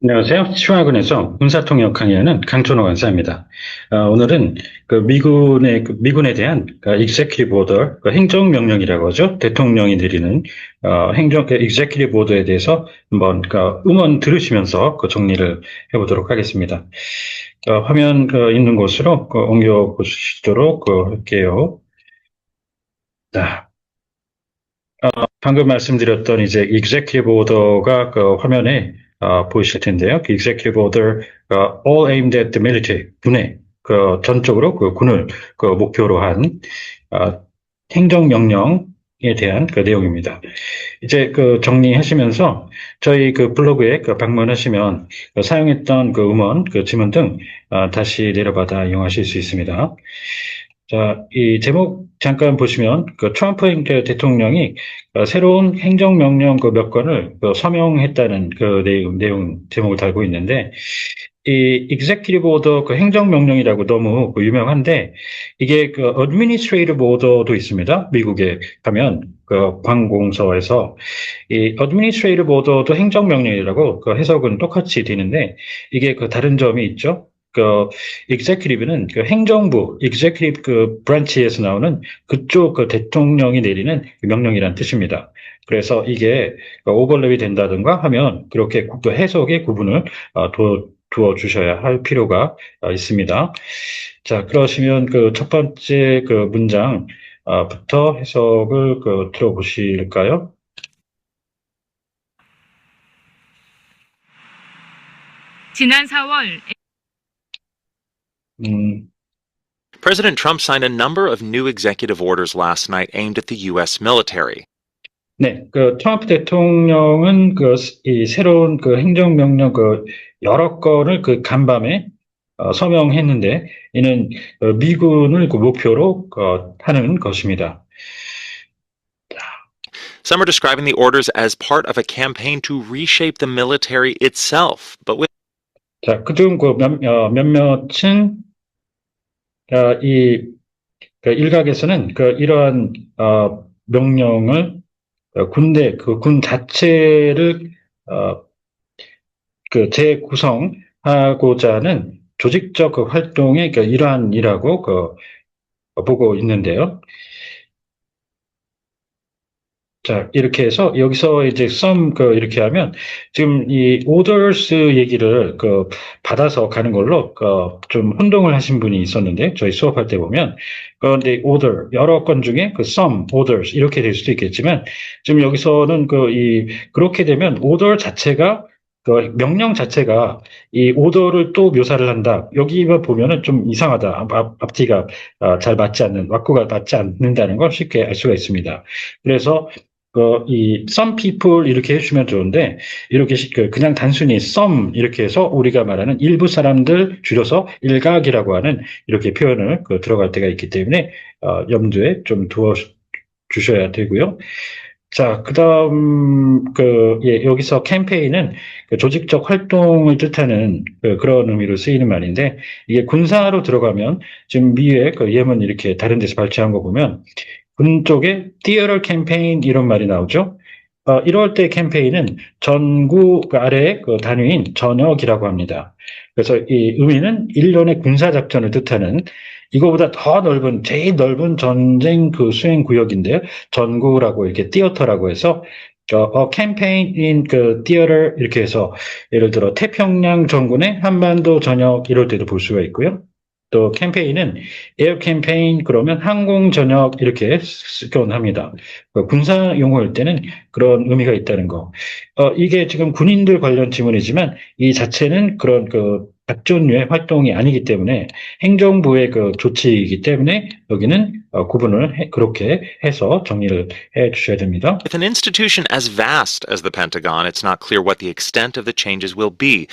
안녕하세요. 치와군에서 군사통역 강의하는 강천호 강사입니다. 오늘은 미군에 대한 executive order, 행정명령이라고 하죠. 대통령이 내리는 executive order에 대해서 한번 음원 들으시면서 정리를 해보도록 하겠습니다. 화면 있는 곳으로 옮겨 보시도록 할게요. 자, 방금 말씀드렸던 이제 executive order가 화면에 보이실 텐데요. 그 executive order, all aimed at the military, 군에 전적으로 군을 목표로 한 행정명령에 대한 내용입니다. 이제 정리하시면서 저희 블로그에 방문하시면 사용했던 음원, 지문 등 다시 내려받아 이용하실 수 있습니다. 자, 이 제목 잠깐 보시면 트럼프 대통령이 새로운 행정명령 몇 건을 서명했다는 내용 제목을 달고 있는데 이 executive order 행정명령이라고 너무 유명한데 이게 administrative order도 있습니다. 미국에 가면 관공서에서 이 administrative order도 행정명령이라고 해석은 똑같이 되는데 이게 다른 점이 있죠. executive는 행정부, executive branch에서 나오는 그쪽 대통령이 내리는 명령이라는 뜻입니다. 그래서 이게 오버랩이 된다든가 하면 그렇게 또 해석의 구분을 두어 주셔야 할 필요가 있습니다. 자, 그러시면 첫 번째 문장부터 해석을 들어보실까요? 지난 4월 President Trump signed a number of new executive orders last night aimed at the U.S. military. 네, 트럼프 대통령은 이 새로운 행정명령 여러 건을 간밤에 서명했는데 이는 미군을 목표로 하는 것입니다. Some are describing the orders as part of a campaign to reshape the military itself, but with 자, 그중 몇몇은 이 일각에서는 이러한 명령을 군 자체를 재구성하고자 하는 조직적 활동의 일환이라고 보고 있는데요. 자, 이렇게 해서 여기서 이제 some 이렇게 하면 지금 이 orders 얘기를 받아서 가는 걸로 좀 혼동을 하신 분이 있었는데 저희 수업할 때 보면 그런데 order 여러 건 중에 some orders 이렇게 될 수도 있겠지만 지금 여기서는 그렇게 되면 order 자체가 명령 자체가 이 오더를 또 묘사를 한다. 여기만 보면은 좀 이상하다. 앞뒤가 잘 맞지 않는, 왁구가 맞지 않는다는 걸 쉽게 알 수가 있습니다. 그래서 이 some people 이렇게 해주시면 좋은데 이렇게 그냥 단순히 some 이렇게 해서 우리가 말하는 일부 사람들 줄여서 일각이라고 하는 이렇게 표현을 들어갈 때가 있기 때문에 염두에 좀 두어 주셔야 되고요. 자, 그다음 여기서 캠페인은 조직적 활동을 뜻하는 그런 의미로 쓰이는 말인데 이게 군사로 들어가면 지금 미의 예문 이렇게 다른 데서 발췌한 거 보면 군 쪽에 theater campaign 이런 말이 나오죠. 이럴 때 캠페인은 전구 아래의 단위인 전역이라고 합니다. 그래서 이 의미는 일련의 군사작전을 뜻하는 이거보다 더 넓은, 제일 넓은 전쟁 수행 구역인데요. 전구라고 이렇게 theater라고 해서 campaign in theater 이렇게 해서 예를 들어 태평양 전군의 한반도 전역 이럴 때도 볼 수가 있고요. 또 캠페인은 에어 캠페인 그러면 항공 전역 이렇게 표현합니다. 군사 용어일 때는 그런 의미가 있다는 거. 이게 지금 군인들 관련 지문이지만 이 자체는 그런 작전류의 활동이 아니기 때문에 행정부의 조치이기 때문에 여기는 구분을 그렇게 해서 정리를 해 주셔야 됩니다. with an institution as vast as the Pentagon, it's not clear what the extent of the changes will be.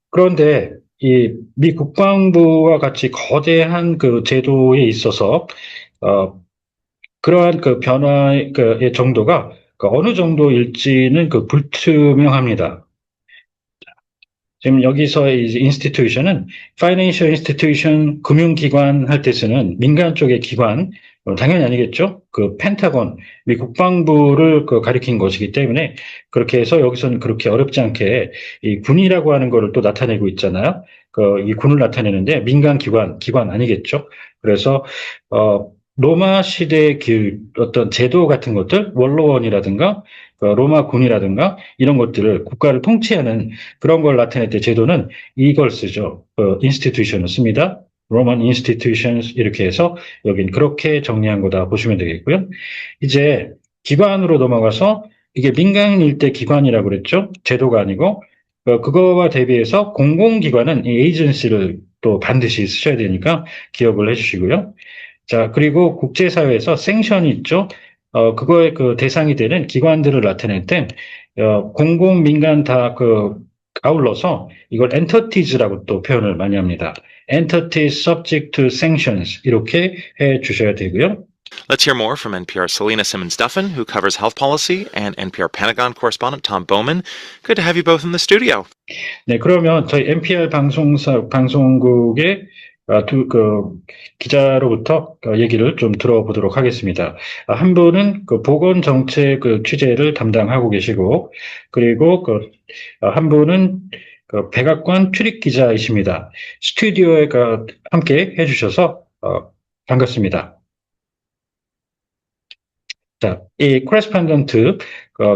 그런데 이 미 국방부와 같이 거대한 제도에 있어서 그러한 변화의 정도가 어느 정도일지는 불투명합니다. 지금 여기서의 이제 institution은 financial institution 금융기관 할 때 쓰는 민간 쪽의 기관 당연히 아니겠죠. 그 펜타곤, 미 국방부를 가리킨 것이기 때문에 그렇게 해서 여기서는 그렇게 어렵지 않게 이 군이라고 하는 거를 또 나타내고 있잖아요. 이 군을 나타내는데 민간 기관 아니겠죠. 그래서, 로마 시대의 어떤 제도 같은 것들, 원로원이라든가, 로마 군이라든가, 이런 것들을 국가를 통치하는 그런 걸 나타낼 때 제도는 이걸 쓰죠. institution을 씁니다. Roman institutions 이렇게 해서 여긴 그렇게 정리한 거다 보시면 되겠고요. 이제 기관으로 넘어가서 이게 민간일 때 기관이라고 그랬죠. 제도가 아니고 그거와 대비해서 공공기관은 이 에이전시를 또 반드시 쓰셔야 되니까 기억을 해주시고요. 자, 그리고 국제사회에서 생션이 있죠. 그거의 그 대상이 되는 기관들을 나타낼 땐 공공, 민간 다 아울러서 이걸 entities라고 또 표현을 많이 합니다. entities subject to sanctions 이렇게 해 주셔야 되고요. Let's hear more from NPR Selena Simmons-Duffin, who covers health policy, and NPR Pentagon correspondent Tom Bowman. Good to have you both in the studio. 네, 그러면 저희 NPR 방송국의 기자로부터 얘기를 좀 들어보도록 하겠습니다. 한 분은 보건정책 취재를 담당하고 계시고, 그리고 한 분은 백악관 출입기자이십니다. 스튜디오에 함께 해주셔서 반갑습니다. 자, 이 코레스ponden트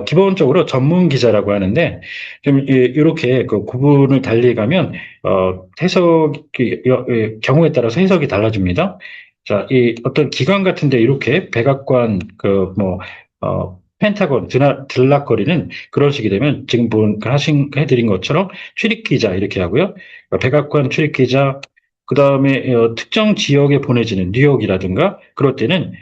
기본적으로 전문 기자라고 하는데 좀 이렇게 구분을 달리 가면 경우에 따라서 해석이 달라집니다. 자, 이 어떤 기관 같은데 이렇게 백악관 펜타곤 들락거리는 그런 식이 되면 지금 해드린 것처럼 출입기자 이렇게 하고요. 백악관 출입기자 그 다음에 특정 지역에 보내지는 뉴욕이라든가 그럴 때는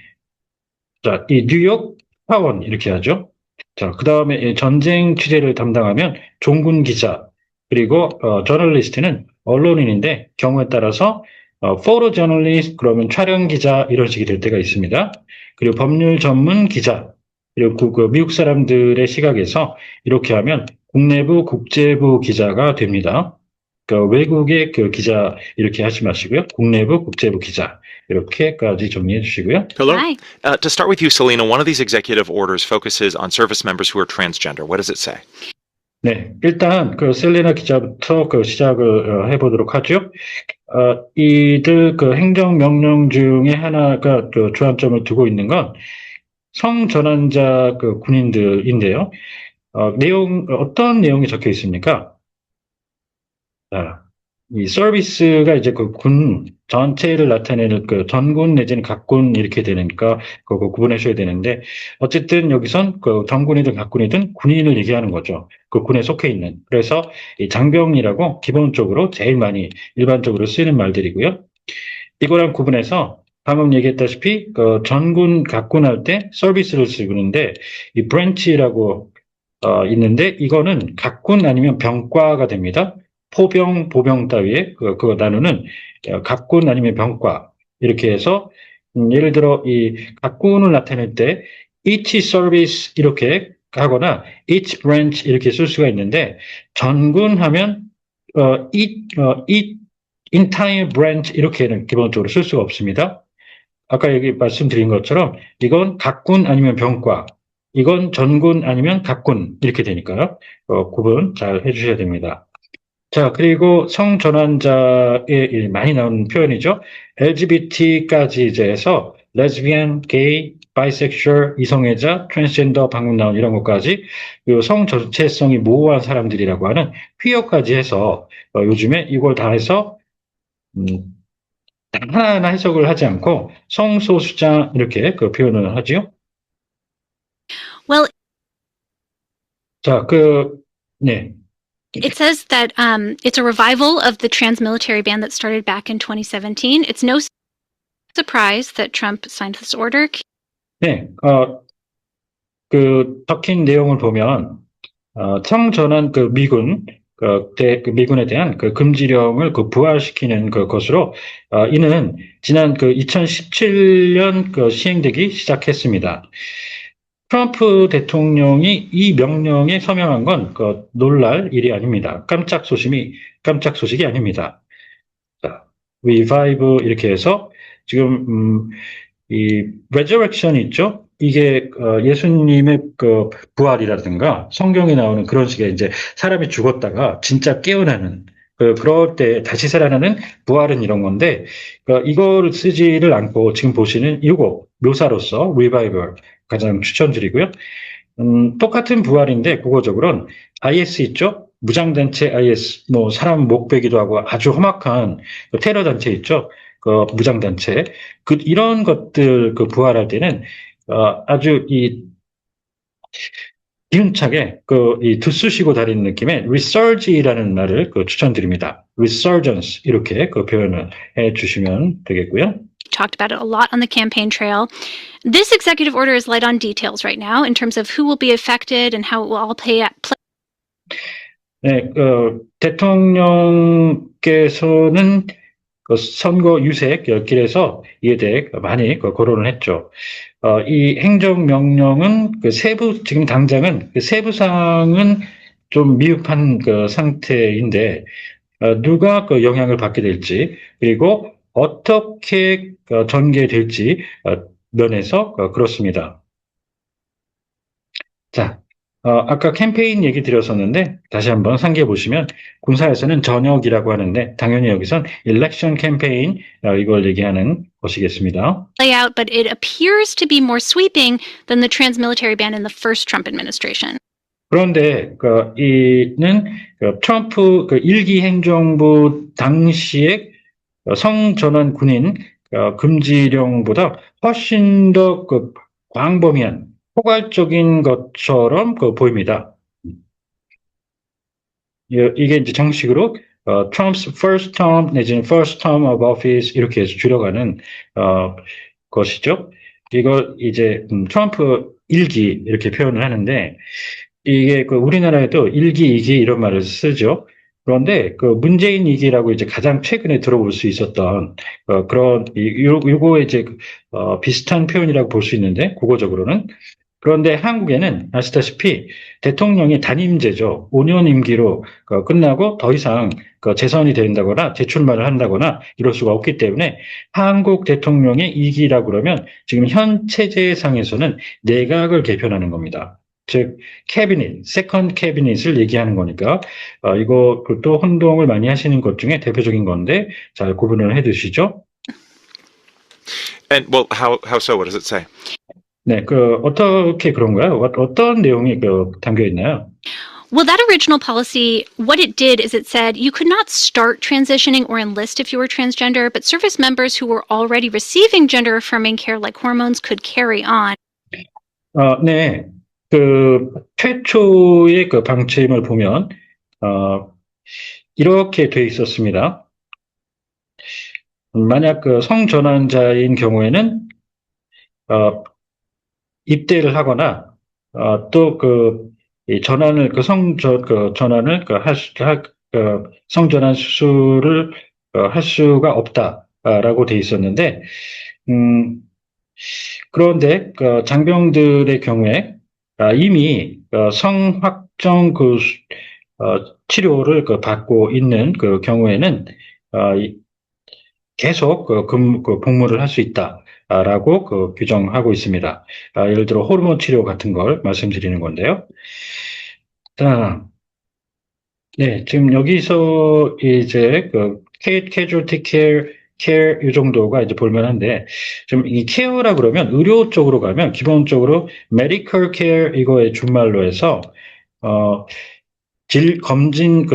자, 이 뉴욕 파원 이렇게 하죠. 자, 그 다음에 전쟁 취재를 담당하면 종군 기자 그리고 저널리스트는 언론인인데 경우에 따라서 포토 저널리스트 그러면 촬영 기자 이런 식이 될 때가 있습니다. 그리고 법률 전문 기자 그리고 미국 사람들의 시각에서 이렇게 하면 국내부 국제부 기자가 됩니다. 외국의 기자 이렇게 하지 마시고요. 국내부 국제부 기자 이렇게까지 정리해 주시고요. Hello. Hi. To start with you, Selena, one of these executive orders focuses on service members who are transgender. What does it say? 네, 일단 셀레나 기자부터 시작을 해보도록 하죠. 이들 행정명령 중에 하나가 주안점을 두고 있는 건 성전환자 군인들인데요. 어떤 내용이 적혀 있습니까? 자, 이 서비스가 이제 군 전체를 나타내는 전군 내지는 각군 이렇게 되니까 그거 구분하셔야 되는데 어쨌든 여기선 전군이든 각군이든 군인을 얘기하는 거죠. 그 군에 속해 있는. 그래서 이 장병이라고 기본적으로 제일 많이 일반적으로 쓰이는 말들이고요. 이거랑 구분해서 방금 얘기했다시피 전군 각군 할 때 서비스를 쓰는데 이 브랜치라고 있는데 이거는 각군 아니면 병과가 됩니다. 포병, 보병 따위에 그거 나누는 각군 아니면 병과 이렇게 해서 예를 들어 이 각군을 나타낼 때 each service 이렇게 하거나 each branch 이렇게 쓸 수가 있는데 전군 하면 each entire branch 이렇게는 기본적으로 쓸 수가 없습니다. 아까 여기 말씀드린 것처럼 이건 각군 아니면 병과 이건 전군 아니면 각군 이렇게 되니까요. 구분 잘 해주셔야 됩니다. 자, 그리고 성전환자에 많이 나오는 표현이죠. LGBT까지 이제 해서 레즈비안, 게이, 바이섹슈얼, 이성애자, 트랜스젠더 방금 나온 이런 것까지 성 전체성이 모호한 사람들이라고 하는 퀴어까지 해서 요즘에 이걸 다 해서 하나하나 해석을 하지 않고 성소수자 이렇게 표현을 하지요. Well, 자, 네. it says that it's a revival of the trans-military ban that started back in 2017. It's no surprise that Trump signed this order. 네, 적힌 내용을 보면, 청전환 미군에 대한 금지령을 부활시키는 것으로, 이는 지난 2017년 시행되기 시작했습니다. 트럼프 대통령이 이 명령에 서명한 건 놀랄 일이 아닙니다. 깜짝 소식이 아닙니다. 자, revive 이렇게 해서 지금 이 resurrection 있죠? 이게 예수님의 그 부활이라든가 성경에 나오는 그런 식의 이제 사람이 죽었다가 진짜 깨어나는 그럴 때 다시 살아나는 부활은 이런 건데 이거를 쓰지를 않고 지금 보시는 이거 묘사로서 revival 가장 추천드리고요. 똑같은 부활인데 국어적으로는 IS 있죠? 무장단체 IS, 뭐 사람 목 베기도 하고 아주 험악한 테러 단체 있죠? 그 무장단체. 이런 것들 부활할 때는 아주 이 기운차게 이 들쑤시고 다니는 느낌의 resurge라는 말을 추천드립니다. resurgence 이렇게 표현을 해 주시면 되겠고요. Talked about it a lot on the campaign trail. This executive order is light on details right now in terms of who will be affected and how it will all play out. 네, 대통령께서는 선거 유색 길에서 이에 대해 많이 거론을 했죠. 이 행정명령은 세부, 지금 당장은 세부사항은 좀 미흡한 상태인데, 누가 영향을 받게 될지, 그리고 어떻게 전개될지 면에서 그렇습니다. 자, 아까 캠페인 얘기 드렸었는데 다시 한번 상기해 보시면 군사에서는 전역이라고 하는데 당연히 여기선 election campaign 이걸 얘기하는 것이겠습니다. Play out, but it appears to be more sweeping than the trans-military ban in the first Trump administration. 그런데 이는 트럼프 일기 행정부 당시의 성전환 군인 금지령보다 훨씬 더 광범위한 포괄적인 것처럼 보입니다. 이게 이제 정식으로 Trump's first term 내지는 first term of office 이렇게 해서 줄여가는 것이죠. 이걸 이제 트럼프 일기 이렇게 표현을 하는데 이게 우리나라에도 일기, 이기 이런 말을 쓰죠. 그런데 문재인 이기라고 이제 가장 최근에 들어볼 수 있었던 그런 요거 이제 비슷한 표현이라고 볼 수 있는데 국어적으로는. 그런데 한국에는 아시다시피 대통령이 단임제죠. 5년 임기로 끝나고 더 이상 재선이 된다거나 재출마를 한다거나 이럴 수가 없기 때문에 한국 대통령의 이기라고 그러면 지금 현 체제상에서는 내각을 개편하는 겁니다. 즉 캐비닛, 세컨드 캐비닛을 얘기하는 거니까 이거 또 혼동을 많이 하시는 것 중에 대표적인 건데 잘 구분을 해두시죠. And well, how so? What does it say? 네, 어떻게 그런가요? 어떤 내용이 담겨 있나요? Well, that original policy, what it did is it said you could not start transitioning or enlist if you were transgender, but service members who were already receiving gender-affirming care like hormones could carry on. 네, 최초의 방침을 보면 이렇게 돼 있었습니다. 만약 성전환자인 경우에는 입대를 하거나 또 이 전환을 전환을 성전환 수술을 할 수가 없다라고 돼 있었는데 그런데 장병들의 경우에 이미 성확정 치료를 받고 있는 경우에는 계속 복무를 할 수 있다라고 규정하고 있습니다. 예를 들어 호르몬 치료 같은 걸 말씀드리는 건데요. 자, 네, 지금 여기서 이제 casualty care 이 정도가 이제 볼만한데 좀 이 케어라 그러면 의료 쪽으로 가면 기본적으로 medical care 이거의 준말로 해서 검진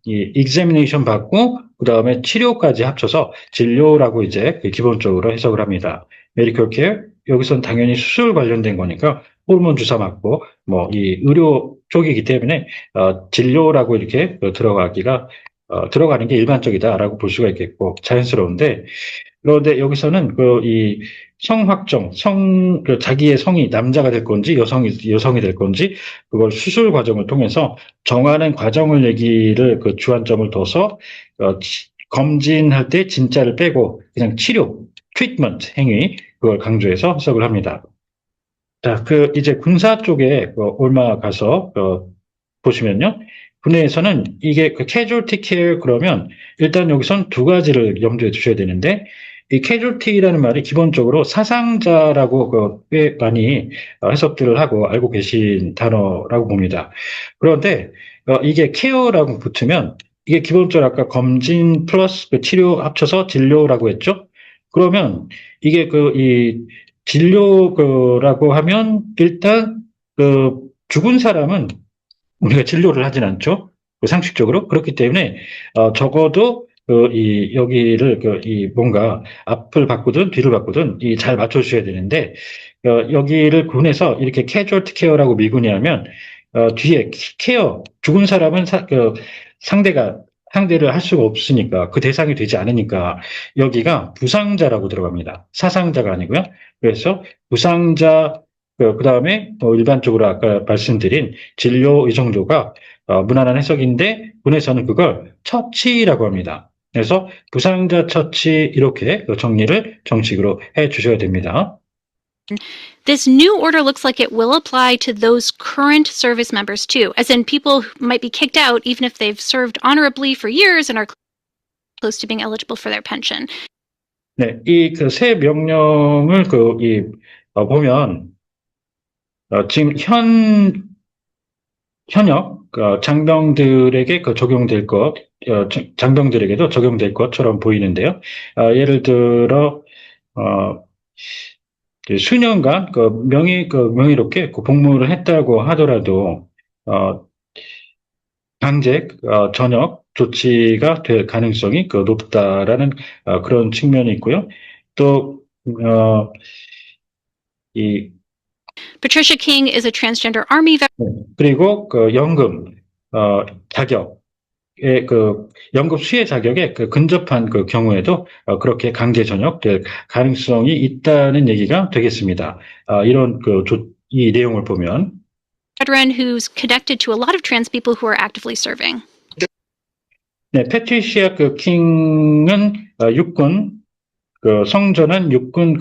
이 examination 받고 그다음에 치료까지 합쳐서 진료라고 이제 기본적으로 해석을 합니다. medical care 여기선 당연히 수술 관련된 거니까 호르몬 주사 맞고 뭐 이 의료 쪽이기 때문에 진료라고 이렇게 들어가는 게 일반적이다라고 볼 수가 있겠고 자연스러운데 그런데 여기서는 이 성확정, 자기의 성이 남자가 될 건지 여성이 될 건지 그걸 수술 과정을 통해서 정하는 과정을 얘기를 주안점을 둬서 검진할 때 진짜를 빼고 그냥 치료, 트리트먼트 행위 그걸 강조해서 해석을 합니다. 자, 이제 군사 쪽에 얼마 가서 보시면요. 군에서는 이게 casualty care 그러면 일단 여기선 두 가지를 염두에 두셔야 되는데 이 casualty라는 말이 기본적으로 사상자라고 꽤 많이 해석들을 하고 알고 계신 단어라고 봅니다. 그런데 이게 care라고 붙으면 이게 기본적으로 아까 검진 플러스 그 치료 합쳐서 진료라고 했죠? 그러면 이게 이 진료라고 하면 일단 죽은 사람은 우리가 진료를 하진 않죠. 상식적으로. 그렇기 때문에, 적어도, 여기를, 뭔가, 앞을 바꾸든 뒤를 바꾸든, 잘 맞춰주셔야 되는데, 여기를 군에서 이렇게 casualty care라고 미군이하면, 뒤에 케어, 죽은 사람은 상대를 할 수가 없으니까, 그 대상이 되지 않으니까, 여기가 부상자라고 들어갑니다. 사상자가 아니고요. 그래서 부상자, 그 다음에 일반적으로 아까 말씀드린 진료 이 정도가 무난한 해석인데 군에서는 그걸 처치라고 합니다. 그래서 부상자 처치 이렇게 정리를 정식으로 해 주셔야 됩니다. This new order looks like it will apply to those current service members too, as in people who might be kicked out even if they've served honorably for years and are close to being eligible for their pension. 네, 이 새 명령을 보면 지금 현역 장병들에게 적용될 장병들에게도 적용될 것처럼 보이는데요. 예를 들어 수년간 명의롭게 복무를 했다고 하더라도 강제 전역 조치가 될 가능성이 높다라는 그런 측면이 있고요. 또 Patricia King is a transgender Army veteran. 그리고 연금 자격의 연금 수혜 자격에 근접한 경우에도 그렇게 강제 전역될 가능성이 있다는 얘기가 되겠습니다. 이런 이 내용을 보면 Veteran who's connected to a lot of trans people who are actively serving. 네, 패트리시아 킹은 육군 성전환 육군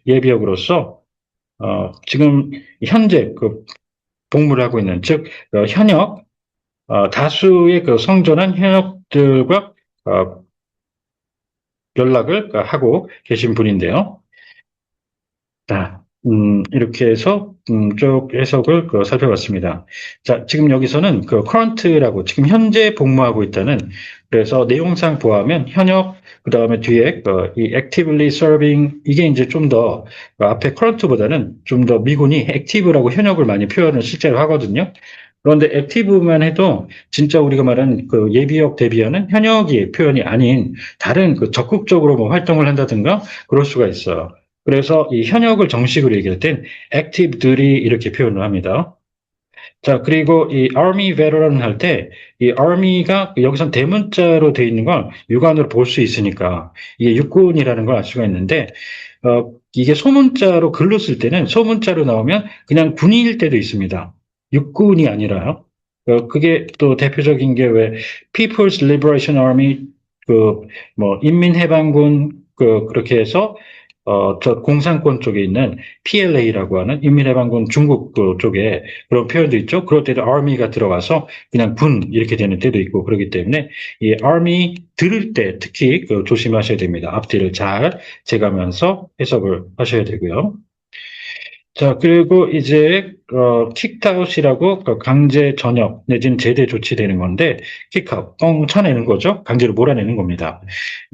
예비역으로서 지금 현재 복무를 하고 있는 즉 현역 다수의 성전환 현역들과 연락을 하고 계신 분인데요. 이렇게 해서 쭉 해석을 살펴봤습니다. 자, 지금 여기서는 current라고 지금 현재 복무하고 있다는 그래서 내용상 보아하면 현역 그 다음에 뒤에 이 actively serving 이게 이제 좀 더 앞에 current보다는 좀 더 미군이 active라고 현역을 많이 표현을 실제로 하거든요. 그런데 액티브만 해도 진짜 우리가 말하는 예비역 대비하는 현역의 표현이 아닌 다른 적극적으로 뭐 활동을 한다든가 그럴 수가 있어요. 그래서 이 현역을 정식으로 얘기할 땐 active들이 이렇게 표현을 합니다. 자, 그리고 이 army veteran 할 때 이 army가 여기선 대문자로 돼 있는 걸 육안으로 볼 수 있으니까 이게 육군이라는 걸 알 수가 있는데 이게 소문자로 글로 쓸 때는 소문자로 나오면 그냥 군인일 때도 있습니다. 육군이 아니라요. 그게 또 대표적인 게 왜 People's Liberation Army 인민해방군 그렇게 해서 저 공산권 쪽에 있는 PLA라고 하는 인민해방군 중국 쪽에 그런 표현도 있죠. 그럴 때도 Army가 들어가서 그냥 군 이렇게 되는 때도 있고 그렇기 때문에 이 Army 들을 때 특히 조심하셔야 됩니다. 앞뒤를 잘 재가면서 해석을 하셔야 되고요. 자, 그리고 이제 킥아웃이라고 강제 전역 내지는 제대 조치되는 건데 킥아웃 뻥 쳐내는 거죠. 강제로 몰아내는 겁니다.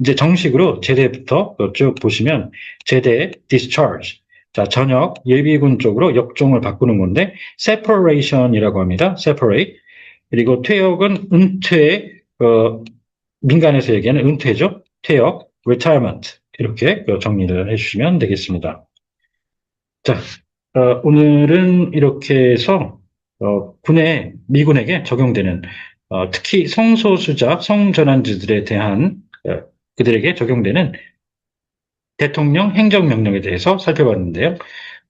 이제 정식으로 제대부터 쭉 보시면 제대 discharge. 자, 전역 예비군 쪽으로 역종을 바꾸는 건데 separation이라고 합니다. separate. 그리고 퇴역은 은퇴 민간에서 얘기하는 은퇴죠. 퇴역 retirement. 이렇게 정리를 해주시면 되겠습니다. 자, 오늘은 이렇게 해서 미군에게 적용되는 특히 성소수자, 성전환자들에 대한 그들에게 적용되는 대통령 행정명령에 대해서 살펴봤는데요.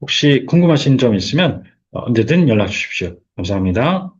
혹시 궁금하신 점 있으면 언제든 연락 주십시오. 감사합니다.